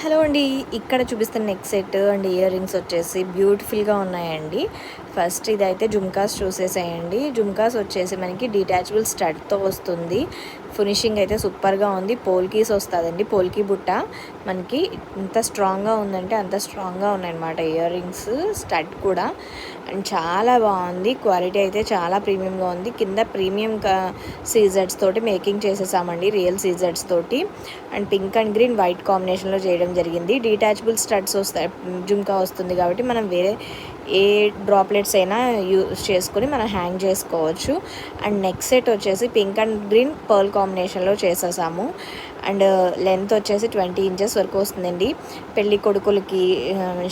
Hello అండి. ఇక్కడ చూపిస్తున్న neck set and ear rings వచ్చేసి బ్యూటిఫుల్గా ఉన్నాయండి. ఫస్ట్ ఇదైతే జుమ్కాస్ చూసేసేయండి. జుమ్కాస్ వచ్చేసి మనకి డిటాచబుల్ స్టడ్తో వస్తుంది. ఫినిషింగ్ అయితే సూపర్గా ఉంది. పోల్కీస్ వస్తుందండి. పోల్కీ బుట్ట మనకి ఇంత స్ట్రాంగ్గా ఉందంటే అంత స్ట్రాంగ్గా ఉన్నాయన్నమాట ఇయర్ రింగ్స్. స్టడ్ కూడా అండ్ చాలా బాగుంది. క్వాలిటీ అయితే చాలా ప్రీమియంగా ఉంది. కింద ప్రీమియం సీజర్స్ తోటి మేకింగ్ చేసేసామండి, రియల్ సీజర్స్ తోటి. And pink and green white కాంబినేషన్లో చేయడం జరిగింది. డిటాచబుల్ స్టడ్స్ వస్తాయి, జుమ్కా వస్తుంది కాబట్టి మనం వేరే ఏ డ్రాప్లెట్స్ అయినా యూస్ చేసుకొని మనం హ్యాంగ్ చేసుకోవచ్చు. అండ్ నెక్ సెట్ వచ్చేసి పింక్ అండ్ గ్రీన్ పర్ల్ కాంబినేషన్లో చేసేసాము. అండ్ లెంత్ వచ్చేసి 20 ఇంచెస్ వరకు వస్తుందండి. పెళ్ళి కొడుకులకి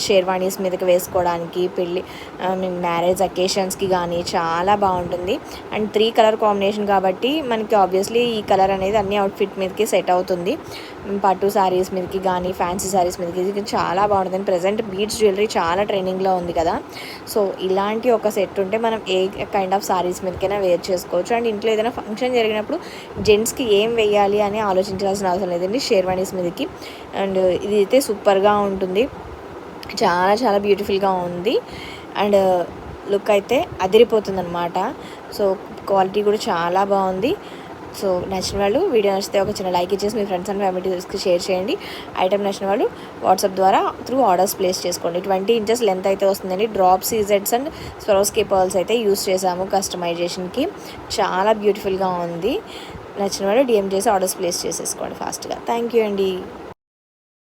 షేర్వాణీస్ మీదకి వేసుకోవడానికి, మ్యారేజ్ అకేషన్స్కి కానీ చాలా బాగుంటుంది. అండ్ 3 కలర్ కాంబినేషన్ కాబట్టి మనకి ఆబ్వియస్లీ ఈ కలర్ అనేది అన్ని అవుట్ఫిట్ మీదకి సెట్ అవుతుంది. పట్టు శారీస్ మీదకి కానీ ఫ్యాన్సీ శారీస్ మీదకి చాలా బాగుంటుంది. ప్రజెంట్ బీడ్స్ జ్యువెలరీ చాలా ట్రెండింగ్లో ఉంది కదా. సో ఇలాంటి ఒక సెట్ ఉంటే మనం ఏ కైండ్ ఆఫ్ శారీస్ మీదకైనా వేర్ చేసుకోవచ్చు. అండ్ ఇంట్లో ఏదైనా ఫంక్షన్ జరిగినప్పుడు జెంట్స్కి ఏం వేయాలి అని ఆలోచించాల్సిన అవసరం లేదండి షేర్వాణీస్ మీదకి. అండ్ ఇది అయితే సూపర్గా ఉంటుంది. చాలా చాలా బ్యూటిఫుల్గా ఉంది. అండ్ లుక్ అయితే అదిరిపోతుంది అనమాట. సో క్వాలిటీ కూడా చాలా బాగుంది. సో నచ్చిన వాళ్ళు వీడియో నచ్చితే ఒక చిన్న లైక్ ఇచ్చేసి మీ ఫ్రెండ్స్ అండ్ ఫ్యామిలీస్కి షేర్ చేయండి. ఐటమ్ నచ్చిన వాళ్ళు వాట్సాప్ ద్వారా త్రూ ఆర్డర్స్ ప్లేస్ చేసుకోండి. 20 ఇంచెస్ లెంత్ అయితే వస్తుందండి. డ్రాప్ సీజెడ్స్ అండ్ స్వరోస్కే పర్ల్స్ అయితే యూస్ చేసాము కస్టమైజేషన్కి. చాలా బ్యూటిఫుల్గా ఉంది. నచ్చిన వాళ్ళు డిఎం చేసి ఆర్డర్స్ ప్లేస్ చేసేసుకోండి ఫాస్ట్గా. థ్యాంక్ యూ అండి.